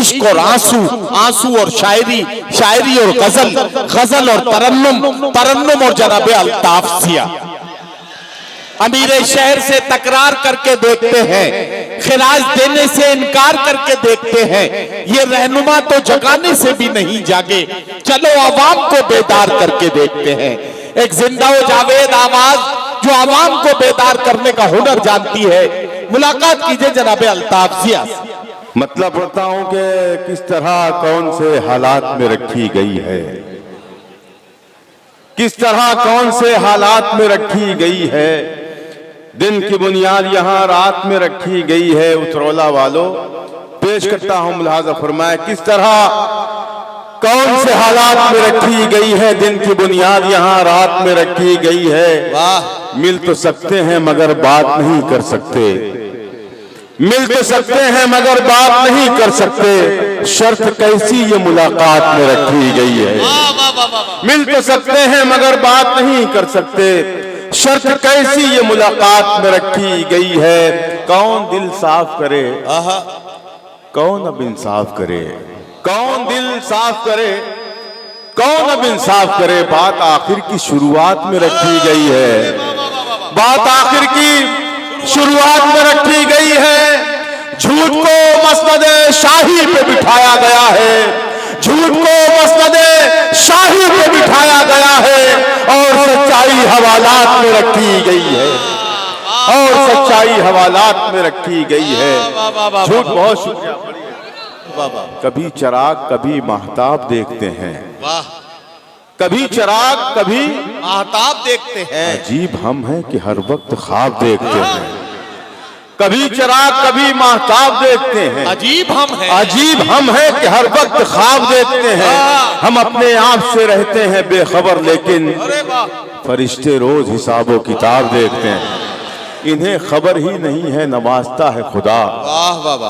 इश्क और आंसू, आंसू और शायरी, शायरी और गजल, गजल और तरन्नुम, तरन्नुम और जनाबे अल्ताफ सिया। अमीर शहर से तकरार करके देखते हैं, खिराज देने से इनकार करके देखते हैं, ये रहनुमा तो जगाने से भी नहीं जागे, चलो आवाम को बेदार करके देखते हैं। एक जिंदा व जावेद आवाज जो आवाम को बेदार करने का हुनर जानती है। मुलाकात कीजिए जनाबे अल्ताफ जिया। मतलब बताऊं कि किस तरह कौन से हालात में रखी गई है, किस तरह कौन से हालात में रखी गई है। दिन की बुनियाद यहाँ रात में रखी गई है। उतरौला वालों पेश करता हूं मुलाहाजा फरमाए किस तरह कौन से हालात में रखी गई है। दिन की बुनियाद यहाँ रात में रखी गई है। वाह, मिल तो सकते हैं मगर बात नहीं कर सकते, मिल तो सकते हैं मगर बात नहीं कर सकते। शर्त कैसी ये मुलाकात में रखी गई है। मिल तो सकते हैं मगर बात नहीं कर सकते। शर्त कैसी ये मुलाकात में रखी गई है। कौन दिल साफ करे, कौन अब इंसाफ करे, कौन दिल साफ करे, कौन अब इंसाफ करे। बात आखिर की शुरुआत में रखी गई है, बात आखिर की शुरुआत में रखी गई है। झूठ को मसनदे शाही पे बिठाया गया है, झूठ को मसनदे शाही पे बिठाया गया है और सच्चाई हवालात में रखी गई है, और सच्चाई हवालात में रखी गई है। झूठ बहुत शुक्रिया। कभी चिराग कभी महताब देखते हैं, कभी चिराग कभी महताब देखते हैं। अजीब हम हैं कि हर वक्त ख्वाब देखते हैं। कभी चिराग कभी महताब देखते हैं। अजीब हम हैं, अजीब हम हैं कि हर वक्त ख्वाब देखते हैं। हम अपने आप से रहते हैं बेखबर, लेकिन फरिश्ते रोज हिसाबो किताब देखते हैं। इन्हें खबर ही नहीं है नवाजता है खुदा,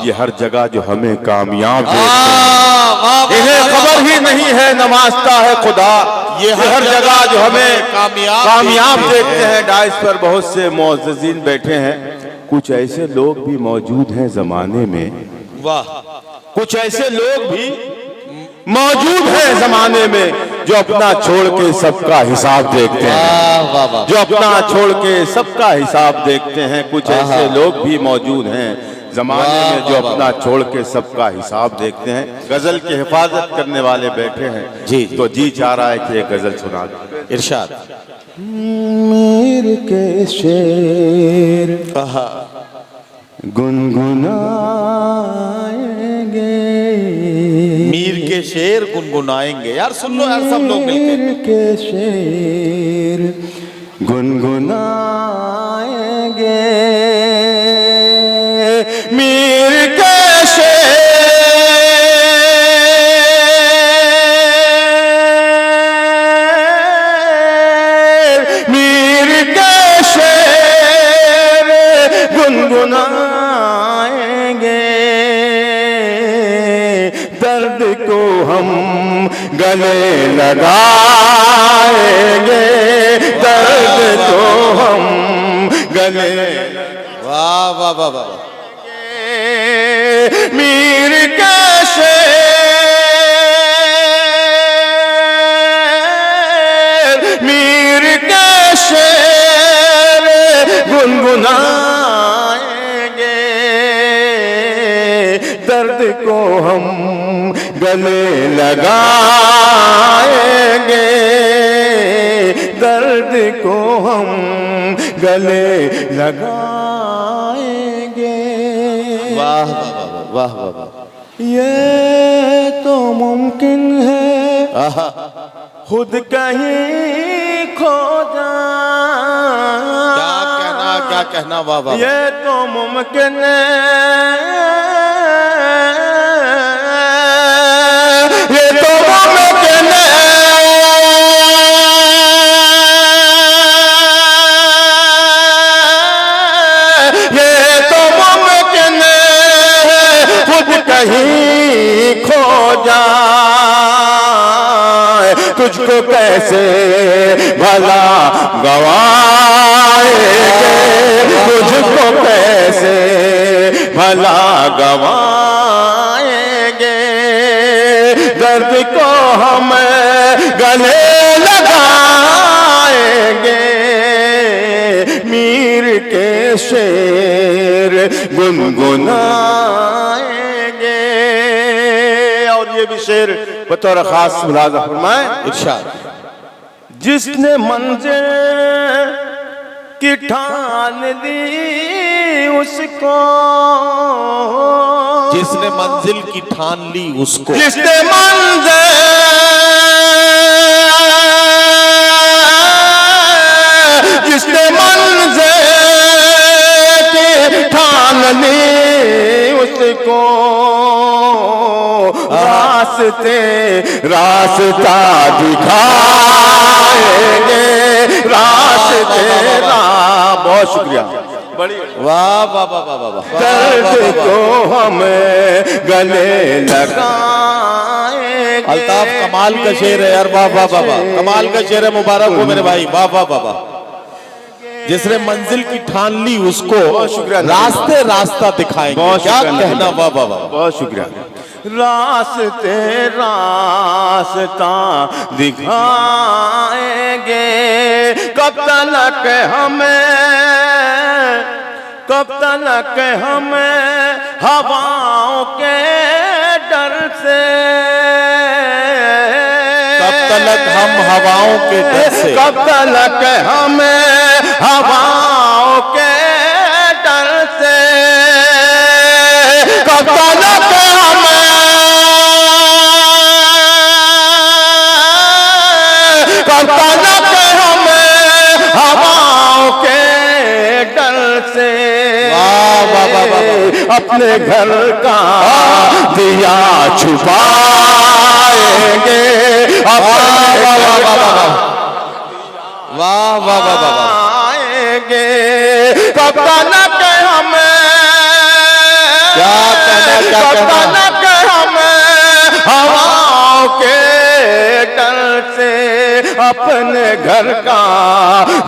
ये हर जगह जो हमें कामयाब देखते हैं। इन्हें खबर ही नहीं है नवाजता है खुदा, ये हर जगह जो हमें कामयाब देखते हैं। डाइस पर बहुत से मुअज़्ज़िज़ीन बैठे हैं। कुछ ऐसे लोग भी मौजूद हैं जमाने में, वाह, कुछ ऐसे लोग भी मौजूद हैं जमाने में जो अपना छोड़ के सबका हिसाब देखते हैं, जो अपना छोड़ के सबका हिसाब देखते हैं। कुछ ऐसे लोग भी मौजूद हैं जमाने में जो अपना छोड़ के सबका हिसाब देखते हैं। गजल की हिफाजत करने वाले बैठे हैं जी, तो जी चाह रहा है कि एक गजल सुना दो। इरशाद। मीर के शेर गुनगुनाएंगे, मीर के शेर गुनगुनाएंगे। यार सुन लो यार सब लोग मिलके। मीर के शेर गुनगुनाएंगे, मीर के शेर दर्द को हम गले लगाएंगे, दर्द को हम गले। वाह वाह वाह वाह। मीर का शेर, मीर का शेर गुनगुनाएंगे, दर्द को हम गले लगाएंगे, दर्द को हम गले लगाएंगे। वाह वाह वाह वाह वाह। ये तो मुमकिन है खुद कहीं खो जाए। क्या कहना वाह वाह। ये तो मुमकिन है, ये तो मुमकिन है, ये तो मुमकिन है खुद कहीं खो जाए। तुझको कैसे भला गवाएंगे, तुझको कैसे भला गवाएंगे। को हम गले लगाएंगे, मीर के शेर गुनगुनाएंगे। और ये भी शेर बतौर खास मुलाज़ा फरमाए, इरशाद। जिसने मंजिल की ठान ली उसको, जिसने मंजिल की ठान ली उसको, जिसने मंजिल की ठान ली उसको, रास्ता दिखाएंगे, रास्ते बहुत शुक्रिया, बड़ी वाह वाह वाह वाह वाह। दर्द को हम गले लगाएंगे। अल्ताफ कमाल का शेर है यार, वाह वाह वाह वाह, कमाल का शेर है, मुबारक हो मेरे भाई, वाह वाह वाह वाह। जिसने मंजिल की ठान ली उसको रास्ते रास्ता दिखाएंगे, क्या कहना, वाह वाह वाह, बहुत शुक्रिया। रास्ते रास्ता दिखाएंगे, कब तक हमें हवाओं के डर से, कब तक हम हवाओं के डर से, कब तक हमें हवाओं के डर से, कब तक हमें हवाओं के डर से अपने घर का दिया छुपाएंगे, वाह वाह वाह वाह, आएंगे। कब तक हमें क्या कहना, क्या कहना, हमें हवाओं के डर से अपने घर का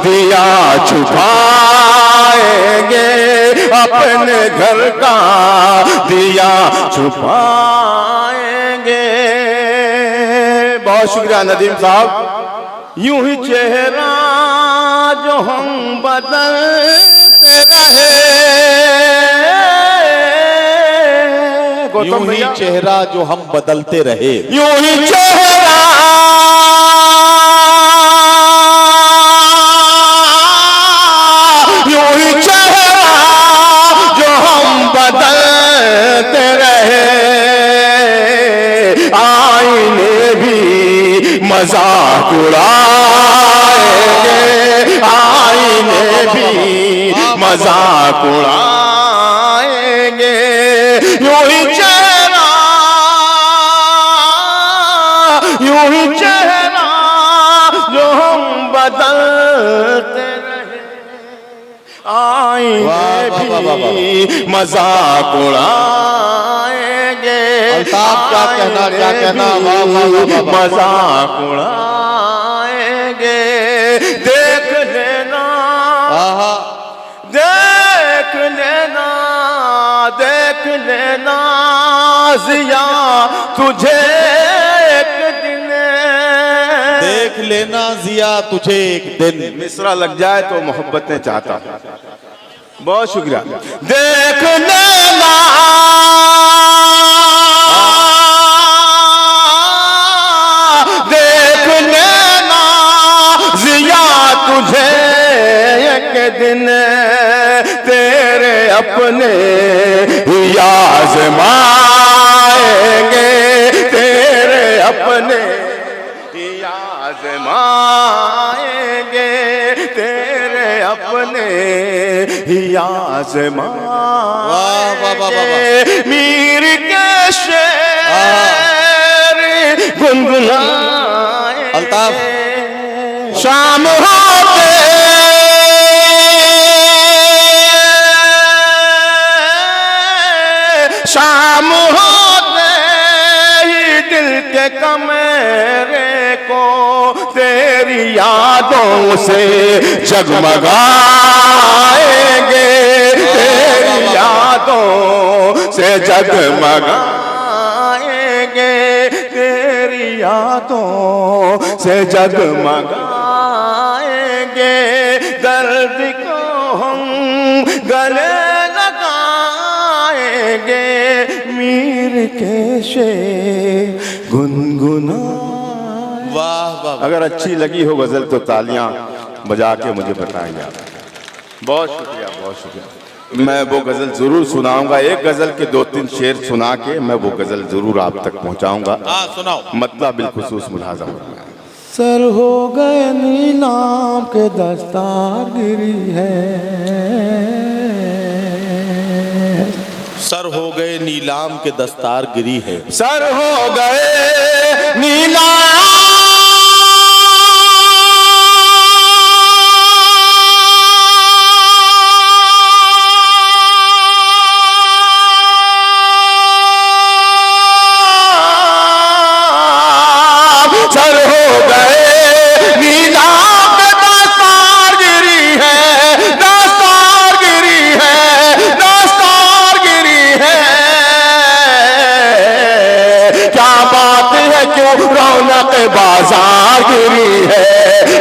दिया छुपाएंगे, अपने घर का दिया छुपाएंगे। बहुत शुक्रिया नदीम साहब। यूं ही चेहरा जो हम बदलते रहे, यूं ही चेहरा जो हम बदलते रहे, यूं ही चेहरा जो हम बदलते रहे, आईने भी मजाक उड़ाएंगे, आईने भी मजाक उड़ाएंगे। यूं ही चेहरा जो हम बदलते रहे, आईने भी मजाक उड़ाएंगे। अल्ताफ क्या कहना, क्या कहना, वाह वाह वाह वाह, मजाक उड़ाएंगे। देख लेना, देख लेना, देख लेना जिया तुझे एक दिन, देख लेना जिया तुझे एक दिन। मिसरा लग जाए तो मोहब्बतें चाहता हूं। बहुत शुक्रिया। देख लेना, देख लेना जिया तुझे एक दिन, तेरे अपने आज़माएंगे, तेरे अपने आज़माएंगे, तेरे अपने आज़माएंगे। मीर के शेर गुनगुनाएंगे। अल्ताफ, शाम होते शाम होते ही दिल के कमरे को तेरी यादों से जगमगाएंगे, तेरी यादों से जगमगाएंगे, तेरी यादों से जगमगाएंगे, दर्द को हम गले लगाएंगे, मीर के शेर गुनगुना। वाह वाह। अगर अच्छी लगी हो गजल तो तालियां बजा के मुझे बताएंगे आप। बहुत शुक्रिया, बहुत शुक्रिया। मैं वो गजल जरूर सुनाऊंगा, एक गजल के 2-3 शेर सुना के मैं वो गजल जरूर आप तक पहुंचाऊंगा। हाँ सुनाओ। मतलब बिलखुसूस मुलाजा फरमाएं। सर हो गए नीलाम के दस्तारगिरी है, सर हो गए नीलाम के दस्तार गिरी है, सर हो गए नीलाम सर हो गए नीलाम के दस्तारगिरी है, दस्तारगिरी है, दस्तारगिरी है। क्या बात है क्यों रौनक बाजार गिरी है,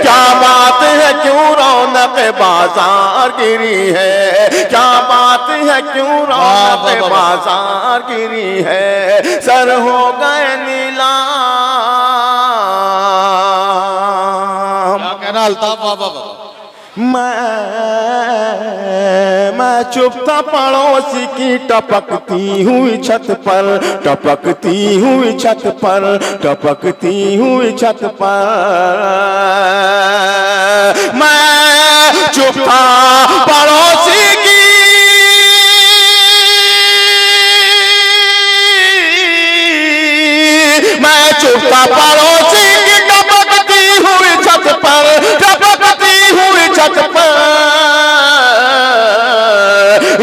क्या बात है क्यों रौनक बाजार गिरी है, क्या बात है क्यों रौनक बाजार गिरी है। सर हो गए नीलाम। क्या कहना अल्ताफ? वाह वाह वाह। मैं चुप था पड़ोसी की टपकती हुई छत पर, टपकती हुई छत पर, टपकती हुई छत पर। मैं चुप था पड़ोसी की मैं चुप था पड़ोसी की टपकती हुई छत पर, टपकती हुई छत पर।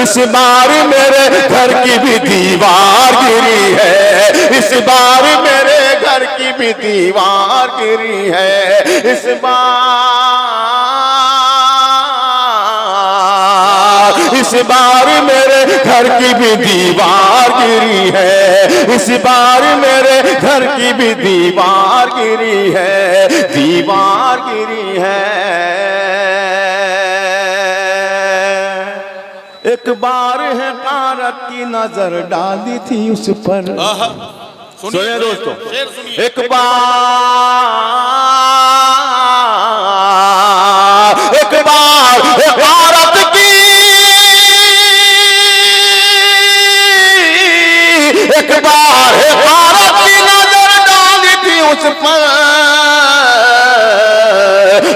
इस बार मेरे घर की भी दीवार गिरी है, इस बार मेरे घर की भी दीवार गिरी है, इस बार मेरे घर की भी दीवार गिरी है, इस बार मेरे घर की भी दीवार गिरी है, दीवार गिरी है। एक बार है कारत की नजर डाली थी उस पर। सुनिए दोस्तों, एक बार कारत की, एक बार कारत की नजर डाली थी उस पर।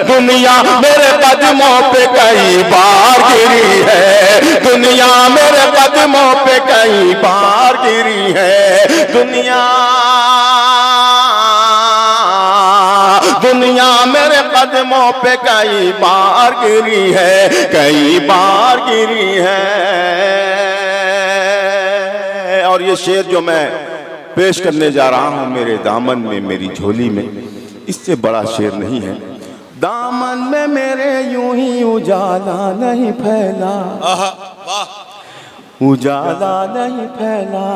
दुनिया मेरे कदमों पे कई बार गिरी है, दुनिया मेरे कदमों पे कई बार गिरी है, दुनिया मेरे कदमों पे कई बार गिरी है, कई बार गिरी है। और ये शेर जो मैं पेश करने जा रहा हूं, मेरे दामन में मेरी झोली में, इससे बड़ा शेर नहीं है। दामन में मेरे यूं ही उजाला नहीं फैला, उजाला नहीं फैला,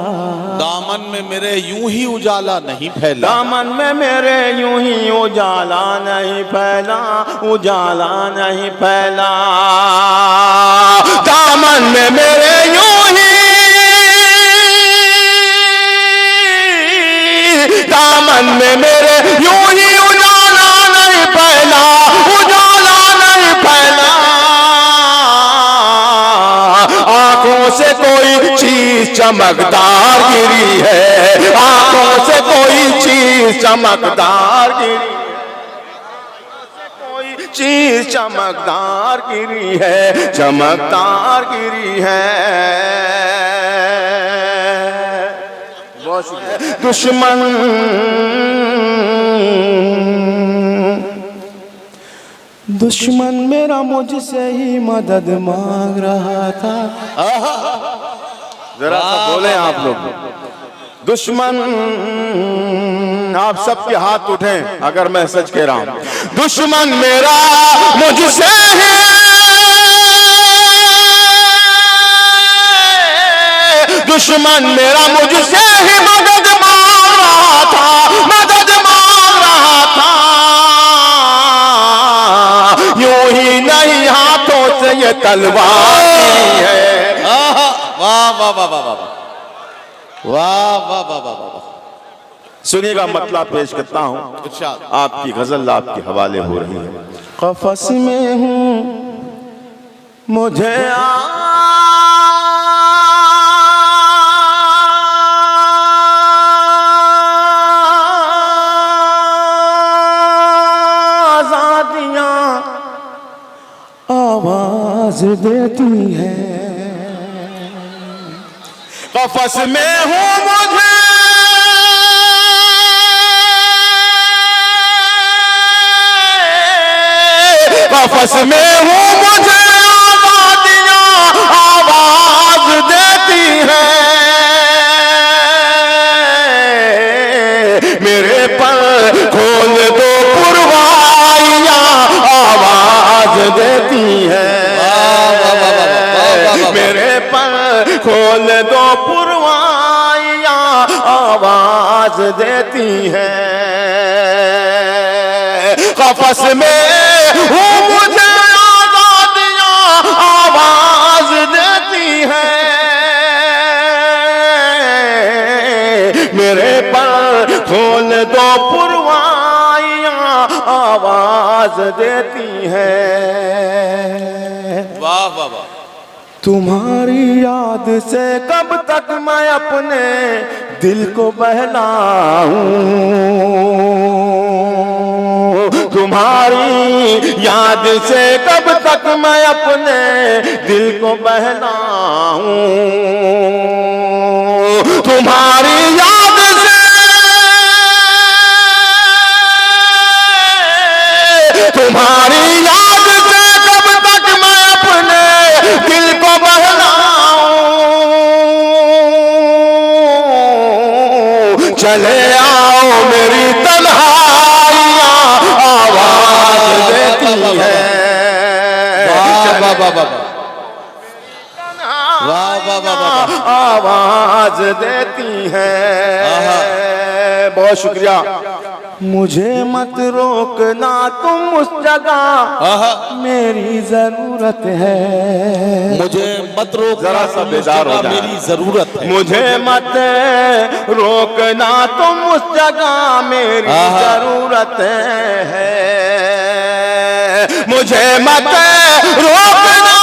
दामन में मेरे यूं ही उजाला नहीं फैला, दामन में मेरे यूं ही उजाला नहीं फैला, उजाला नहीं फैला। दामन में मेरे यूं ही, दामन में मेरे यूं ही उजाला नहीं फैला, उजाला नहीं फैला। आंखों से कोई चीज चमकदार गिरी है, आंखों से कोई चीज चमकदार गिरी, कोई चीज चमकदार गिरी है, चमकदार गिरी है। दुश्मन दुश्मन मेरा मुझसे ही मदद मांग रहा था। जरा सा बोले आप लोग। दुश्मन, आप सबके हाथ उठें अगर मैं सच कह रहा हूं। दुश्मन मेरा मुझसे ही, दुश्मन मेरा मुझसे ही मदद मांग रहा था, मदद मांग ये तलवार गिरी है। वाह वाह वाह वाह वाह वाह वाह वाह वाह वाह। सुनिएगा, मतलब पेश करता हूँ। इरशाद। आपकी गजल आपके हवाले हो रही है। कफस में हूँ मुझे आज़ादियाँ आवाज देती है। कफस में हूँ मुझे कफस में हूँ मुझे आज़ादियाँ आवाज देती है। मेरे पर खोल दो पुरवाइयाँ आवाज देती है। मेरे पर खोल दो पुरवाइयाँ आवाज देती है। कफस में हूँ मुझे आज़ादियाँ आवाज देती है। मेरे पर खोल दो पुरवाइयाँ आवाज देती है। वाह वाह वाह। तुम्हारी याद से कब तक मैं अपने दिल को बहलाऊं। तुम्हारी याद से कब तक मैं अपने दिल को बहलाऊं। तुम्हारी याद से तुम्हारी याद से कब तक मैं अपने दिल को बहलाऊं। चले आओ मेरी तन्हाइयाँ आवाज देती है। वाह वाह वाह वाह वाह वाह वाह वाह। आवाज देती है। बहुत शुक्रिया। मुझे मत रोकना तुम उस जगह मेरी जरूरत है। मुझे मत रोक, जरा सा बेदार हो जाए। मेरी जरूरत है। मुझे मत रोकना तुम उस जगह मेरी जरूरत है। मुझे मत रोकना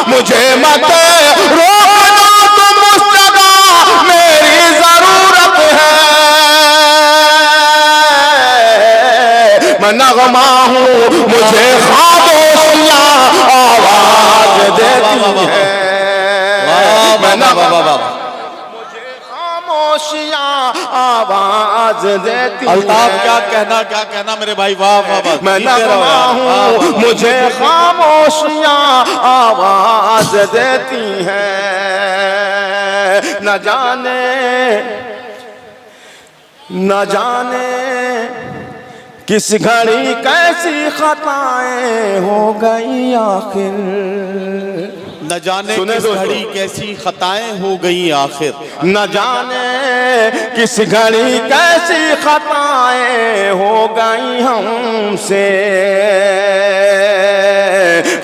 मुझे मत रोकना तुम उस जगह मेरी जरूरत है। मैं नगमा हूँ मुझे खामोशियाँ आवाज देती है। मैं नगमा मुझे खामोशियाँ आवाज देती है। अल्ताफ क्या कहना मेरे भाई। वाह वाह वाह। मैं नगमा हूँ मुझे खामोशियाँ आवाज देती हैं। न जाने किस घड़ी कैसी खताएं हो गई आखिर। न जाने सुने किस दोस्तों। घड़ी कैसी खताएं हो गई आखिर। न जाने किस घड़ी कैसी खताएं हो गई हमसे।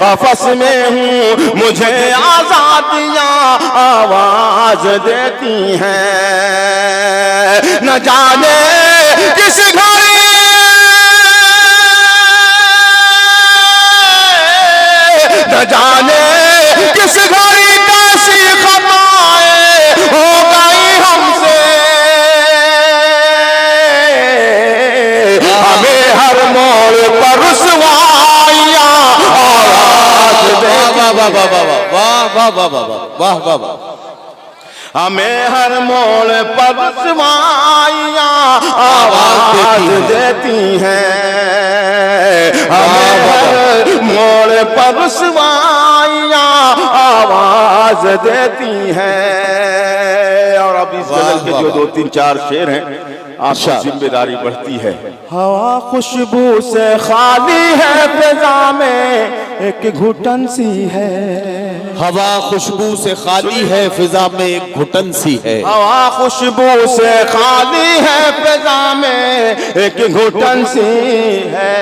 कफस में हूँ मुझे आज़ादियाँ आवाज देती हैं। न जाने किस घड़ी न जाने किस घड़ी कैसी खताएं हो गई हमसे। हमें हर मोड़ पर रुसवाइयाँ आवाज देती वाह वाह वाह वाह वाह वाह वाह वाह वाह वाह। हमें हर मोड़ पर रुसवाइयाँ आवाज देती हैं। हमें हर मोड़ पर रुसवाइयाँ आवाज देती हैं। और अब इस गजल के जो 2-3-4 शेर हैं आपकी जिम्मेदारी बढ़ती है। हवा खुशबू से खाली है, फिजा में एक घुटन सी है। हवा खुशबू से खाली है, फिजा में एक घुटन सी है। हवा खुशबू से खाली है, फिजा में एक घुटन सी है।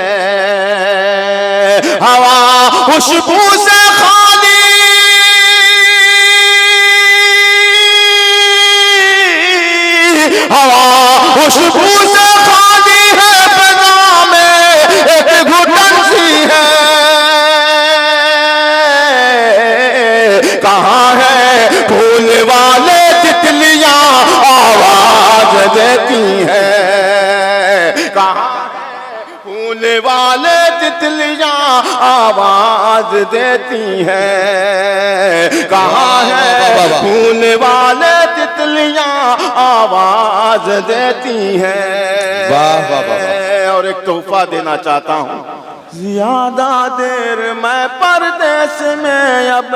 हवा खुशबू से खाली, हवा खुशबू से खाली है, फिजा में एक घुटन सी है। कहाँ है फूल वाले तितलियां आवाज देती हैं। कहाँ फूल वाले तितलियां आवाज देती हैं। कहाँ है फूल वाले तितलियां आवाज देती हैं। वाह वाह वाह। और एक तोहफा देना चाहता हूँ, ज्यादा देर मैं परदेश में अब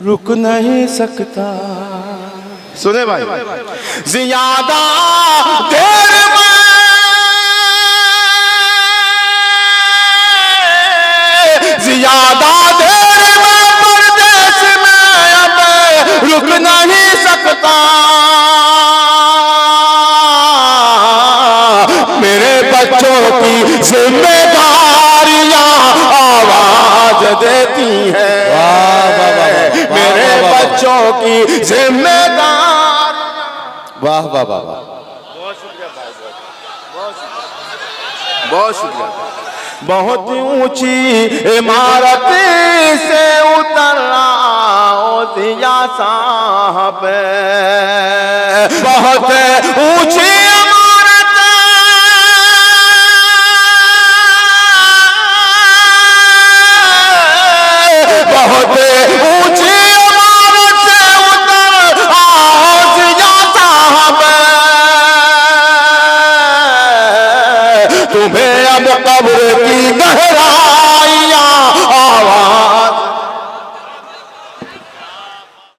रुक नहीं सकता। सुने भाई, ज्यादा देर में, ज्यादा देर में परदेश में अब रुक नहीं सकता। मेरे बच्चों की जिम्मेदारियां आवाज देती हैं। मेरे बच्चों की जिम्मेदार। वाह वाह वाह वाह। बहुत शुक्रिया। बहुत ऊंची इमारत से उतर आओ दिया साहब, बहुत ऊंची इमारत, बहुत ऊंची इमारत से उतर आओ दिया साहब। तुम्हें